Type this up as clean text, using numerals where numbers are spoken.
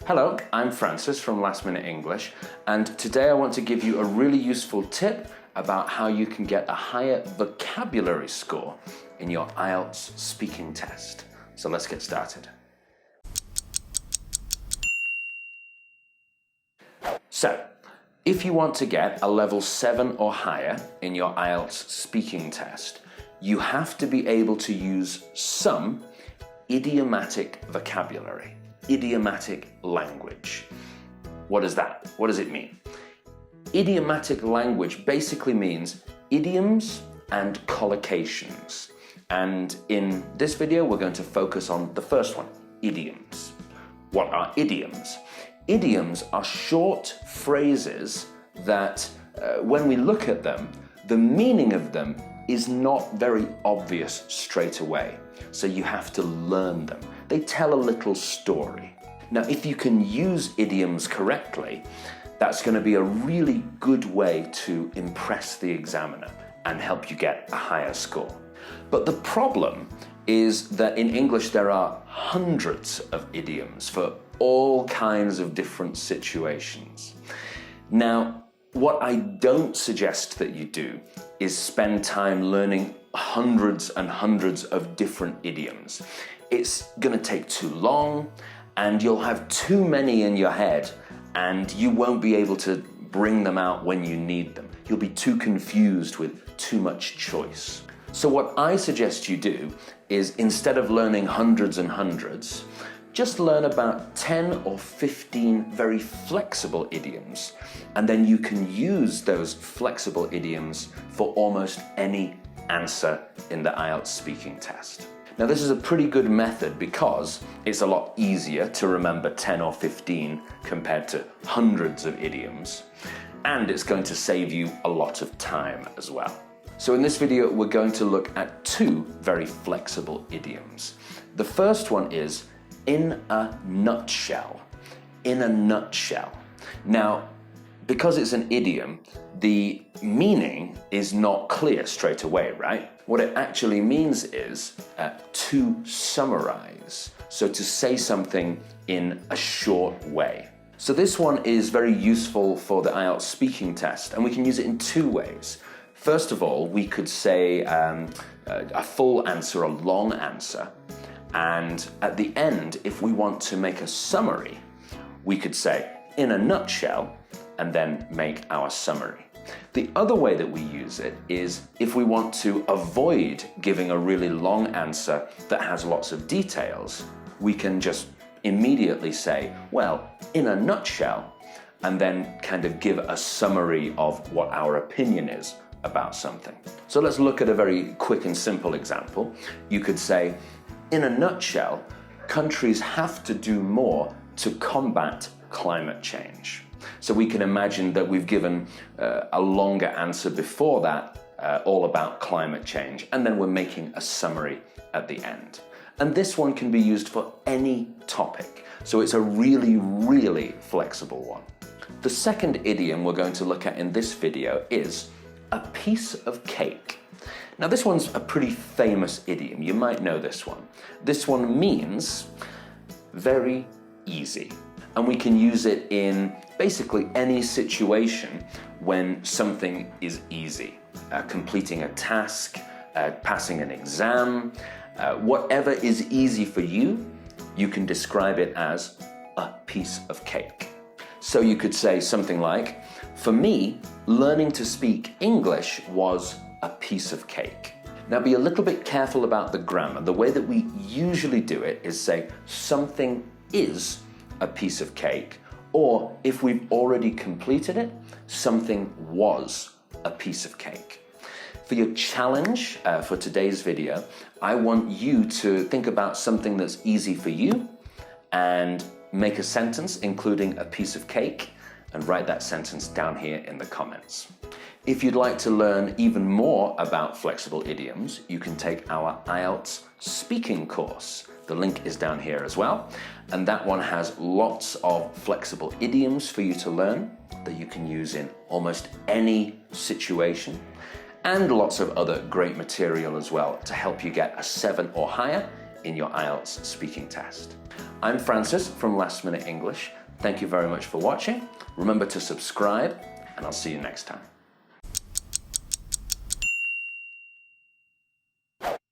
Hello, I'm Francis from Last Minute English, and today I want to give you a really useful tip about how you can get a higher vocabulary score in your IELTS speaking test. So let's get started. So, if you want to get a level 7 or higher in your IELTS speaking test, you have to be able to use some idiomatic vocabulary, idiomatic language. What is that? What does it mean? Idiomatic language basically means idioms and collocations. And in this video, we're going to focus on the first one, idioms. What are idioms? Idioms are short phrases that, when we look at them, the meaning of them is not very obvious straight away. So you have to learn them. They tell a little story. Now, if you can use idioms correctly, that's going to be a really good way to impress the examiner and help you get a higher score. But the problem is that in English there are hundreds of idioms for all kinds of different situations. Now, what I don't suggest that you do is spend time learning hundreds and hundreds of different idioms. It's going to take too long, and you'll have too many in your head, and you won't be able to bring them out when you need them. You'll be too confused with too much choice. So what I suggest you do is, instead of learning hundreds and hundreds, just learn about 10 or 15 very flexible idioms, and then you can use those flexible idioms for almost any answer in the IELTS speaking test. Now, this is a pretty good method because it's a lot easier to remember 10 or 15 compared to hundreds of idioms, and it's going to save you a lot of time as well. So in this video, we're going to look at two very flexible idioms. The first one is in a nutshell. In a nutshell. Now, because it's an idiom, the meaning is not clear straight away, right? What it actually means is to summarize. So to say something in a short way. So this one is very useful for the IELTS speaking test, and we can use it in two ways. First of all, we could say a full answer, a long answer, and at the end, if we want to make a summary, we could say, in a nutshell, and then make our summary. The other way that we use it is if we want to avoid giving a really long answer that has lots of details, we can just immediately say, well, in a nutshell, and then kind of give a summary of what our opinion is about something. So let's look at a very quick and simple example. You could say, in a nutshell, countries have to do more to combat climate change. So we can imagine that we've given a longer answer before that, all about climate change, and then we're making a summary at the end. And this one can be used for any topic, so it's a really, really flexible one. The second idiom we're going to look at in this video is a piece of cake. Now, this one's a pretty famous idiom. You might know this one. This one means very easy. And we can use it in basically any situation when something is easy. Completing a task, passing an exam, whatever is easy for you, you can describe it as a piece of cake. So you could say something like, for me, learning to speak English was a piece of cake. Now, be a little bit careful about the grammar. The way that we usually do it is say something is a piece of cake, or if we've already completed it, something was a piece of cake. For your challenge for today's video, I want you to think about something that's easy for you and make a sentence including a piece of cake, and write that sentence down here in the comments. If you'd like to learn even more about flexible idioms, you can take our IELTS Speaking course. The link is down here as well, and that one has lots of flexible idioms for you to learn that you can use in almost any situation, and lots of other great material as well to help you get a 7 or higher in your IELTS speaking test. I'm Francis from Last Minute English. Thank you very much for watching. Remember to subscribe, and I'll see you next time.